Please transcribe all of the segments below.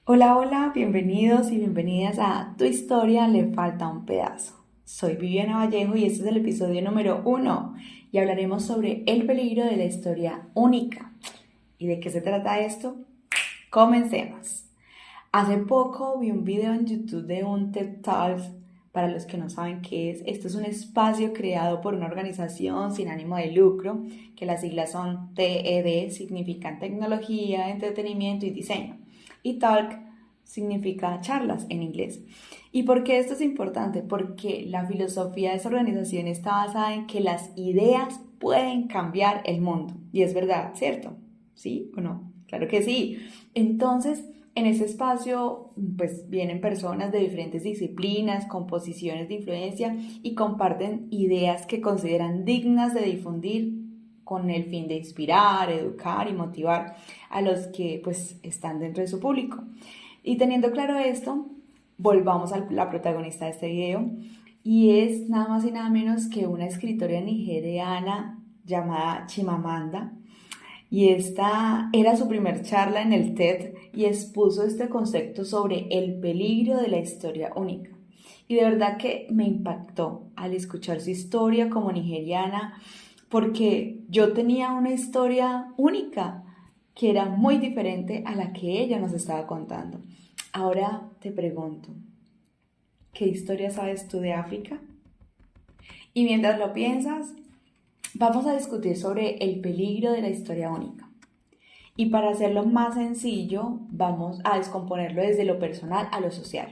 Hola, hola, bienvenidos y bienvenidas a Tu historia le falta un pedazo. Soy Viviana Vallejo y este es el episodio número 1 y hablaremos sobre el peligro de la historia única. ¿Y de qué se trata esto? Comencemos. Hace poco vi un video en YouTube de un TED Talks. Para los que no saben qué es, esto es un espacio creado por una organización sin ánimo de lucro, que las siglas son TED, significan tecnología, entretenimiento y diseño. Y Talk significa charlas en inglés. ¿Y por qué esto es importante? Porque la filosofía de esa organización está basada en que las ideas pueden cambiar el mundo. Y es verdad, ¿cierto? ¿Sí o no? Claro que sí. Entonces, en ese espacio, pues vienen personas de diferentes disciplinas, con posiciones de influencia y comparten ideas que consideran dignas de difundir con el fin de inspirar, educar y motivar a los que pues están dentro de su público. Y teniendo claro esto, volvamos a la protagonista de este video y es nada más y nada menos que una escritora nigeriana llamada Chimamanda, y esta era su primer charla en el TED y expuso este concepto sobre el peligro de la historia única. Y de verdad que me impactó al escuchar su historia como nigeriana, porque yo tenía una historia única que era muy diferente a la que ella nos estaba contando. Ahora te pregunto, ¿qué historia sabes tú de África? Y mientras lo piensas, vamos a discutir sobre el peligro de la historia única. Y para hacerlo más sencillo, vamos a descomponerlo desde lo personal a lo social.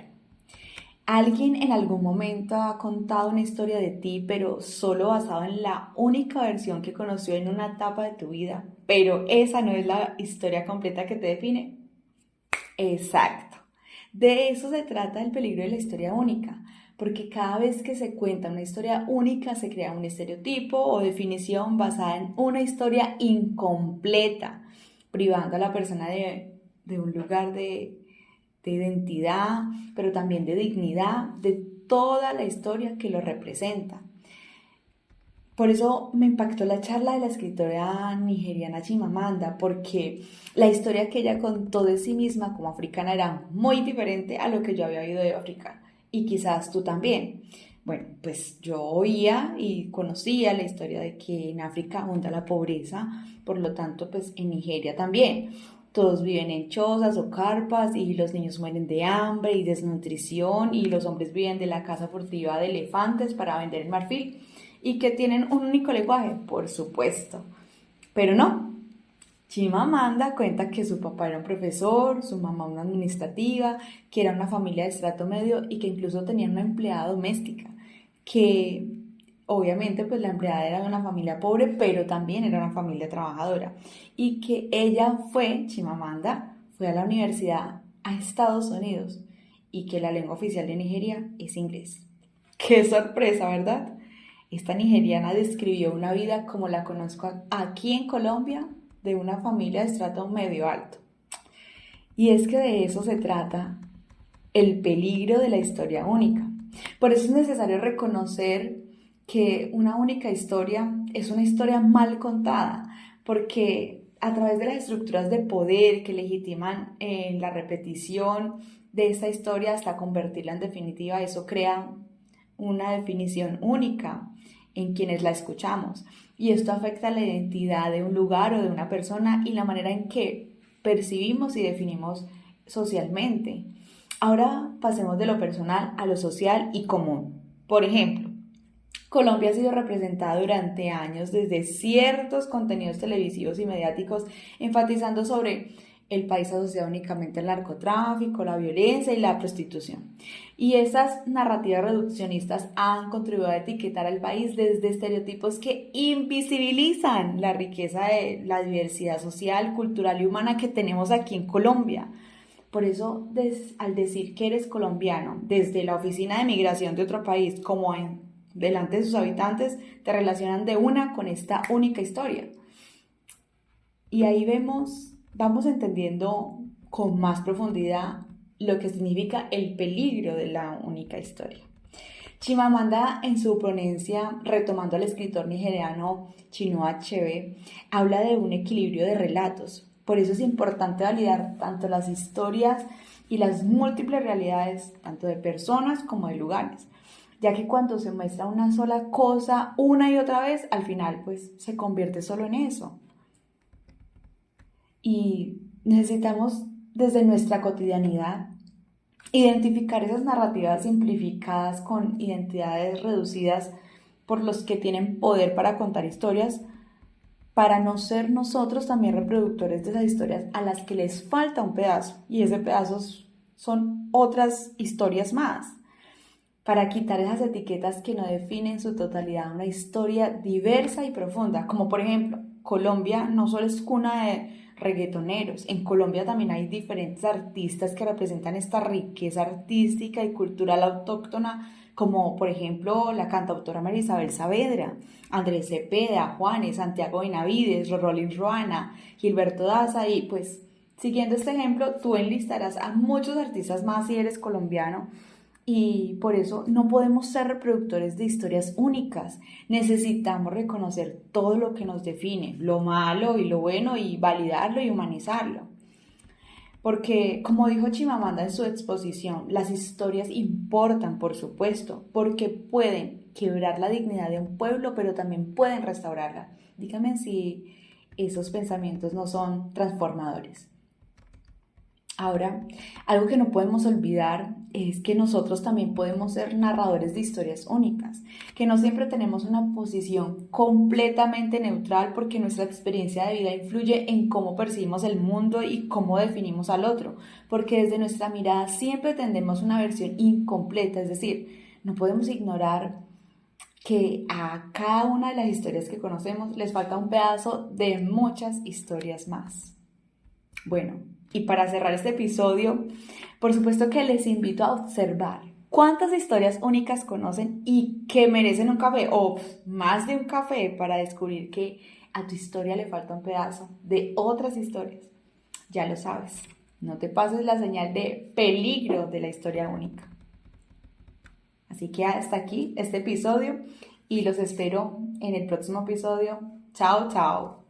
¿Alguien en algún momento ha contado una historia de ti, pero solo basado en la única versión que conoció en una etapa de tu vida, pero esa no es la historia completa que te define? Exacto. De eso se trata el peligro de la historia única, porque cada vez que se cuenta una historia única se crea un estereotipo o definición basada en una historia incompleta, privando a la persona de un lugar de identidad, pero también de dignidad, de toda la historia que lo representa. Por eso me impactó la charla de la escritora nigeriana Chimamanda, porque la historia que ella contó de sí misma como africana era muy diferente a lo que yo había oído de África, y quizás tú también. Bueno, pues yo oía y conocía la historia de que en África abunda la pobreza, por lo tanto, pues en Nigeria también. Todos viven en chozas o carpas y los niños mueren de hambre y desnutrición y los hombres viven de la caza furtiva de elefantes para vender el marfil y que tienen un único lenguaje, por supuesto. Pero no, Chimamanda cuenta que su papá era un profesor, su mamá una administrativa, que era una familia de estrato medio y que incluso tenían una empleada doméstica, que obviamente pues la empleada era de una familia pobre, pero también era una familia trabajadora. Y que ella Chimamanda, fue a la universidad a Estados Unidos y que la lengua oficial de Nigeria es inglés. Qué sorpresa, ¿verdad? Esta nigeriana describió una vida como la conozco aquí en Colombia, de una familia de estrato medio alto. Y es que de eso se trata el peligro de la historia única. Por eso es necesario reconocer que una única historia es una historia mal contada, porque a través de las estructuras de poder que legitiman la repetición de esta historia hasta convertirla en definitiva, eso crea una definición única en quienes la escuchamos. Y esto afecta la identidad de un lugar o de una persona y la manera en que percibimos y definimos socialmente. Ahora pasemos de lo personal a lo social y común. Por ejemplo, Colombia ha sido representada durante años desde ciertos contenidos televisivos y mediáticos enfatizando sobre el país asociado únicamente al narcotráfico, la violencia y la prostitución. Y esas narrativas reduccionistas han contribuido a etiquetar al país desde estereotipos que invisibilizan la riqueza de la diversidad social, cultural y humana que tenemos aquí en Colombia. Por eso, al decir que eres colombiano, desde la oficina de migración de otro país, como delante de sus habitantes, te relacionan de una con esta única historia. Y ahí vamos entendiendo con más profundidad lo que significa el peligro de la única historia. Chimamanda, en su ponencia, retomando al escritor nigeriano Chinua Achebe, habla de un equilibrio de relatos. Por eso es importante validar tanto las historias y las múltiples realidades, tanto de personas como de lugares, ya que cuando se muestra una sola cosa una y otra vez, al final pues se convierte solo en eso. Y necesitamos desde nuestra cotidianidad identificar esas narrativas simplificadas con identidades reducidas por los que tienen poder para contar historias, para no ser nosotros también reproductores de esas historias a las que les falta un pedazo, y ese pedazo son otras historias más, para quitar esas etiquetas que no definen su totalidad una historia diversa y profunda, como por ejemplo, Colombia no solo es cuna de reggaetoneros, en Colombia también hay diferentes artistas que representan esta riqueza artística y cultural autóctona, como por ejemplo la cantautora María Isabel Saavedra, Andrés Cepeda, Juanes, Santiago Benavides, Rolín Ruana, Gilberto Daza, y pues siguiendo este ejemplo, tú enlistarás a muchos artistas más si eres colombiano, y por eso no podemos ser reproductores de historias únicas. Necesitamos reconocer todo lo que nos define, lo malo y lo bueno, y validarlo y humanizarlo. Porque, como dijo Chimamanda en su exposición, las historias importan, por supuesto, porque pueden quebrar la dignidad de un pueblo, pero también pueden restaurarla. Díganme si esos pensamientos no son transformadores. Ahora, algo que no podemos olvidar es que nosotros también podemos ser narradores de historias únicas, que no siempre tenemos una posición completamente neutral, porque nuestra experiencia de vida influye en cómo percibimos el mundo y cómo definimos al otro, porque desde nuestra mirada siempre tendemos una versión incompleta, es decir, no podemos ignorar que a cada una de las historias que conocemos les falta un pedazo de muchas historias más. Bueno, y para cerrar este episodio, por supuesto que les invito a observar cuántas historias únicas conocen y que merecen un café o más de un café, para descubrir que a tu historia le falta un pedazo de otras historias. Ya lo sabes, no te pases la señal de peligro de la historia única. Así que hasta aquí este episodio y los espero en el próximo episodio. Chao, chao.